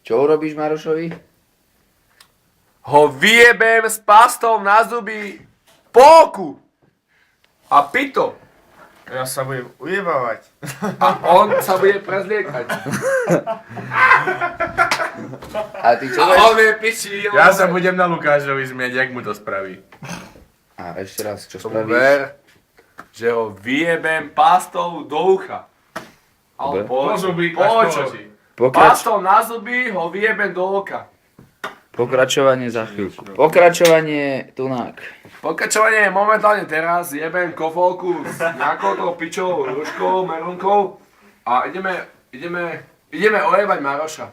Čo urobíš Marošovi? Ho vyjebem s pastou na zuby po a pito. Ja sa budem ujebávať. A on sa bude prezliekať. A ty čo A budeš? on je piči. Ja sa budem na Lukášovi zmieť, jak mu to spraví. A ešte raz, čo Tomu spravíš? ver, že ho vyjebem pastou do ucha. Ale Dobre. počuj. Pokrač... Pastou na zuby ho vyjebem do oka. Pokračovanie za chvíľku. Pokračovanie tunák. Pokračovanie je momentálne teraz, jebem kofolku s nejakou tou pičovou ruškou, merunkou a ideme ojebať Maroša.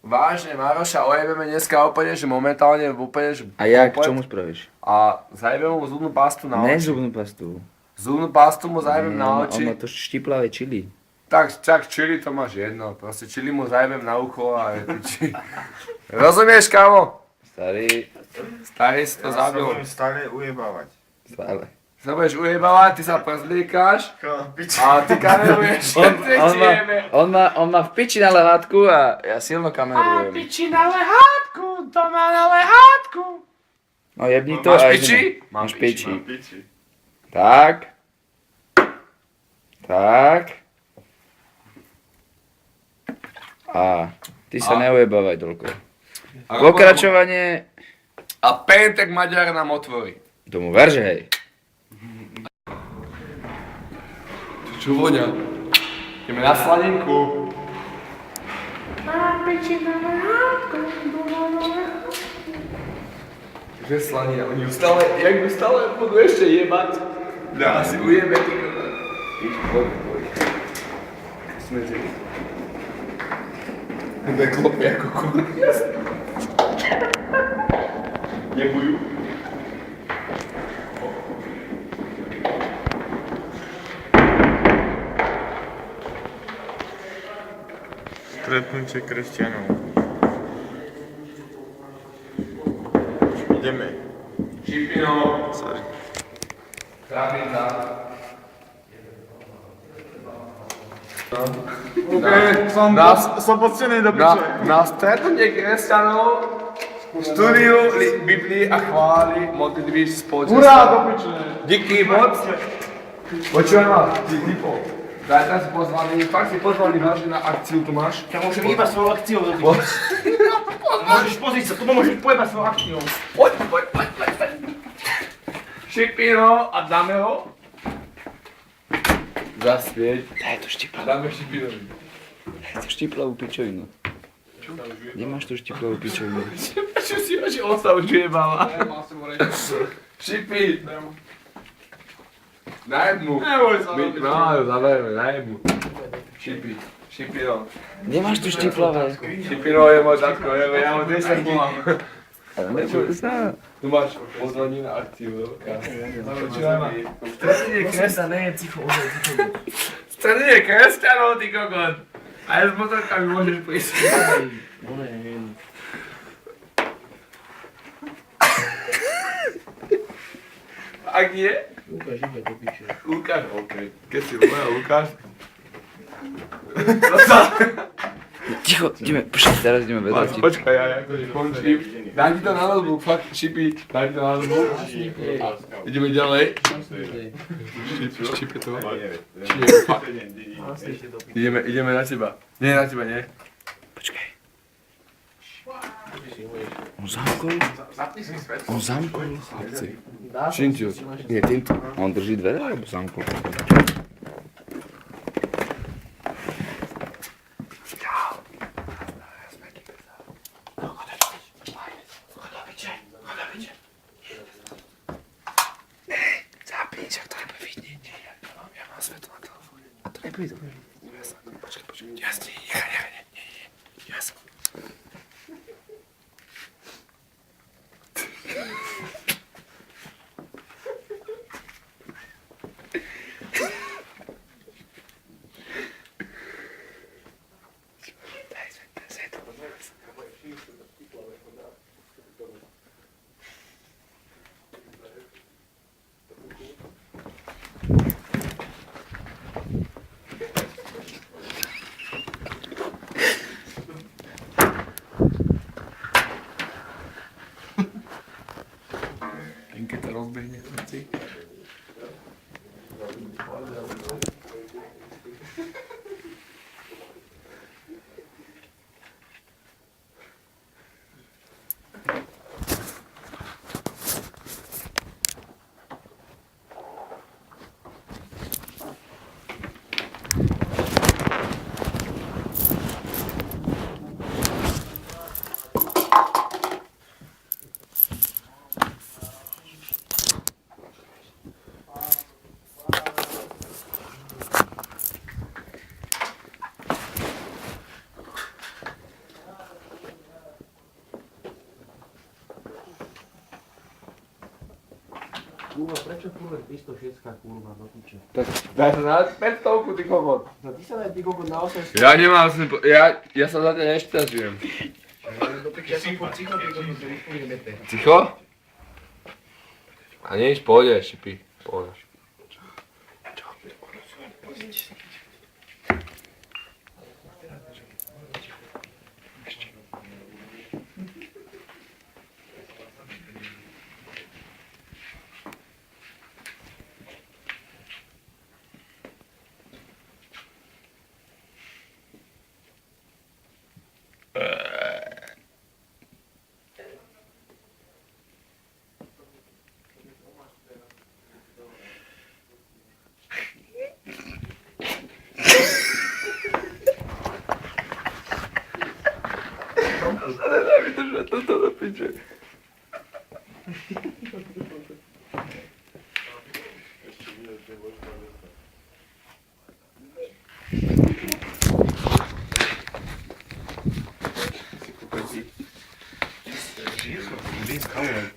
Vážne, Maroša ojebeme dneska úplne, že momentálne úplne, že A jak? komplet. Čo mu spravíš? A zajebem mu zubnú pastu na Ne oči. zubnú pastu. Zubnú pastu mu zajebem na On oči. má to štiplavé čili. Tak čili to máš jedno, proste čili mu zajebem na ucho a je piči. Rozumieš, kámo? Starý si to Ja sa zabil. budem stále ujebávať. Stále. Sa budeš ujebávať, ty sa prezlíkáš a ty kameruješ. On má v piči na lehátku a ja silno kamerujem. Piči na lehátku, to má na lehátku. No jebni to Máš a piči? ideme. Máš piči. Piči. Tak. Tak. A ty sa neujebávaj toľko. Pokračovanie. A pentek Maďar nám otvorí. Tomu ver, že hej. Čo voňa? Ideme na slaninku. Že slanina, oni ju stále, jak ju stále budú ešte jebať. A si ujebe ty kokos. Víš, poď. Smete. Tebe klopie ako kurvias. Jebujú. Stretnutie kresťanov. Ideme. Šipino. Sorry. Trápnica. Som poctený do Na stretnutie kresťanov štúdiu Biblii a chváli modlitby spoločenstva. Hurá, do piče! Díky moc. Počúvaj ma, ty typo. Zajtra si pozvaný, fakt si pozvaný vážne na akciu tu máš. Ja môžem iba svojou akciou do Môžeš pozrieť sa, tu môžeš pojebať svojou akciou. Poď. Šipino a dáme ho. Zasvieť. Daj to štiplavú. Dáme Šipinovi. Daj to štiplavú pičovinu. Kde máš tú štiplavú pičovinu? Čo si hoči, on sa už jebala. Šipi. Daj mu. No, zabereme, daj mu. Šipino. Kde máš tú štiplavé? Šipino je môj tatko, ja mu 10 mám. Tu máš pozvanie na akciu, počúvaj ma. Stretnutie kresťa, nie je psychózou. Stredne kresťanov, ty kokot. Aj s motorkami môžeš prísť. Ak nie? Lukáš, iba do piče. Lukáš, okej. Keď si Lukáš. Ticho, ideme, počkaj, teraz ideme vedľa ti. Počkaj, ja akože končím. Daj ti to na notebook, fakt, Šipi, daj ti to na notebook. Ideme ďalej. Šipi to. Fakt. Ideme na teba. Nie, na teba, nie. Počkaj. On zamkol chlapci. Čím Nie, týmto. On drží dvere, alebo zamkol? Zapni sa, to nebude vidieť. Ja mám svetlo na telefóne. A to nebude dobre. Počkaj. Jasne, nie. Jasne. Kurva, prečo kurva 306 kurva, do piče? Tak daj sa na 500, ty kokot. No ty sa daj ty kokot na 800. Ja nemám si, ja sa za ne nešťažujem. Do piče, ja som furt cicho, ty kokot, to už pôjdete. Ticho? A nie, pohode, šipy. Pohode. Nedá mi držať toto do piče. Žije som, žije s kamerou.